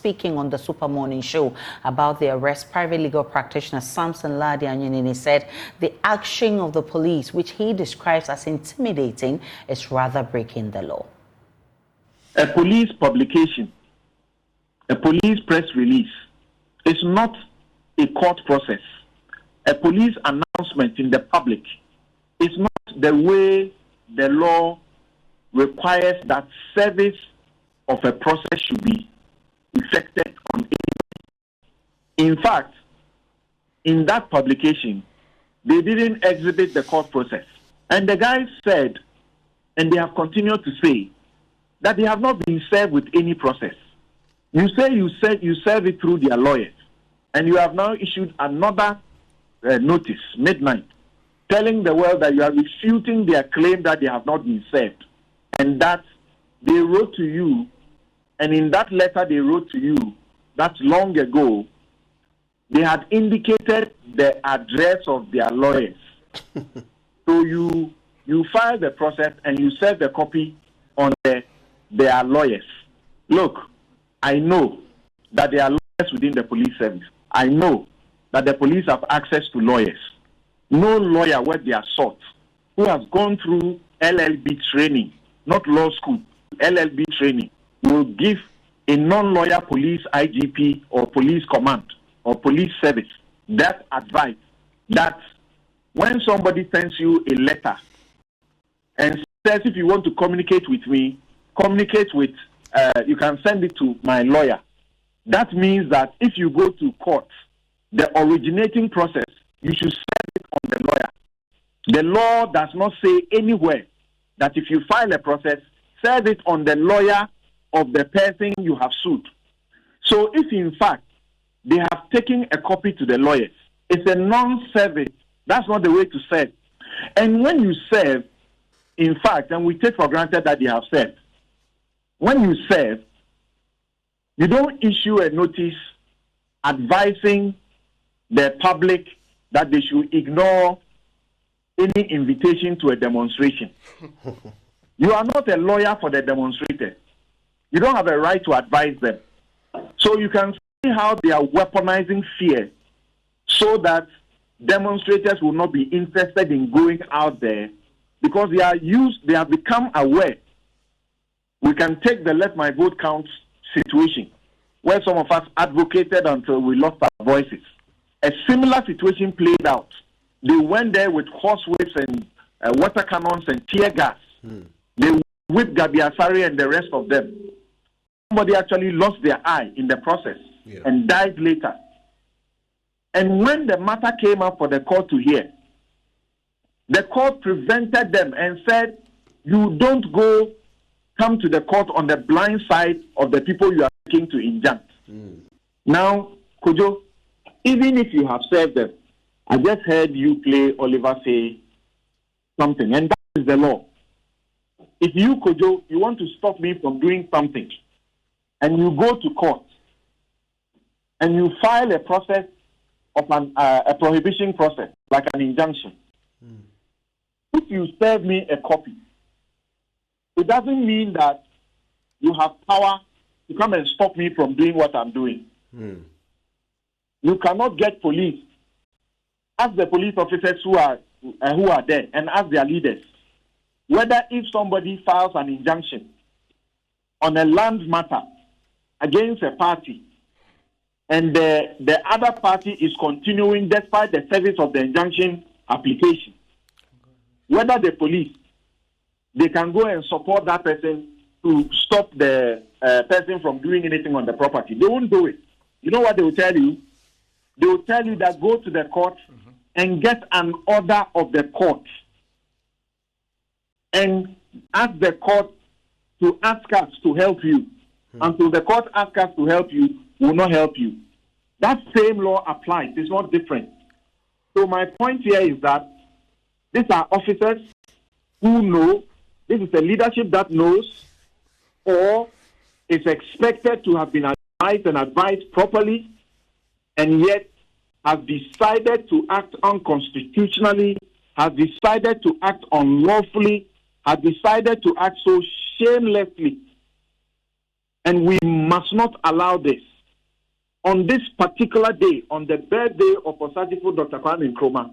speaking on the Super Morning Show about the arrest, private legal practitioner Samson Ladi Anyenini said the action of the police, which he describes as intimidating, is rather breaking the law. A police publication, a police press release, is not a court process. A police announcement in the public is not the way the law requires that service of a process should be effected on it. In fact, in that publication, they didn't exhibit the court process. And the guys said, and they have continued to say, that they have not been served with any process. You say you serve it through their lawyers, and you have now issued another notice, midnight, telling the world that you are refuting their claim that they have not been served, and that they wrote to you, and in that letter they wrote to you, that's long ago, they had indicated the address of their lawyers. So you file the process and you serve the copy on their lawyers. Look, I know that there are lawyers within the police service. I know that the police have access to lawyers. No lawyer worth their salt who has gone through LLB training, not law school, LLB training, will give a non-lawyer police IGP or police command or police service that advice that when somebody sends you a letter and says, if you want to communicate with me, communicate with, you can send it to my lawyer. That means that if you go to court, the originating process, you should send it on the lawyer. The law does not say anywhere that if you file a process, serve it on the lawyer of the person you have sued. So if in fact they have taken a copy to the lawyers, it's a non-service. That's not the way to serve. And when you serve, in fact, and we take for granted that they have served, when you serve, you don't issue a notice advising the public that they should ignore any invitation to a demonstration. You are not a lawyer for the demonstrators. You don't have a right to advise them. So you can see how they are weaponizing fear so that demonstrators will not be interested in going out there because they have become aware. We can take the Let My Vote Count situation where some of us advocated until we lost our voices. A similar situation played out. They went there with horse whips and water cannons and tear gas. They whipped Gabi Asari and the rest of them. Somebody actually lost their eye in the process and died later. And when the matter came up for the court to hear, the court prevented them and said, you don't come to the court on the blind side of the people you are seeking to injunct. Now, Kojo, even if you have served them, I just heard you play Oliver say something, and that is the law. If you, Kojo, you want to stop me from doing something, and you go to court, and you file a process of a prohibition process, like an injunction, if you serve me a copy, it doesn't mean that you have power to come and stop me from doing what I'm doing. You cannot get police. Ask the police officers who are there and ask their leaders whether if somebody files an injunction on a land matter against a party and the other party is continuing despite the service of the injunction application, whether the police, they can go and support that person to stop the person from doing anything on the property. They won't do it. You know what they will tell you? They will tell you that go to the court and get an order of the court and ask the court to ask us to help you. Until the court asks us to help you, we will not help you. That same law applies. It's not different. So my point here is that these are officers who know, this is a leadership that knows, or is expected to have been advised and advised properly, and yet has decided to act unconstitutionally, has decided to act unlawfully, has decided to act so shamelessly. And we must not allow this. on this particular day, on the birthday of Osajifo Dr. Kwame Nkrumah,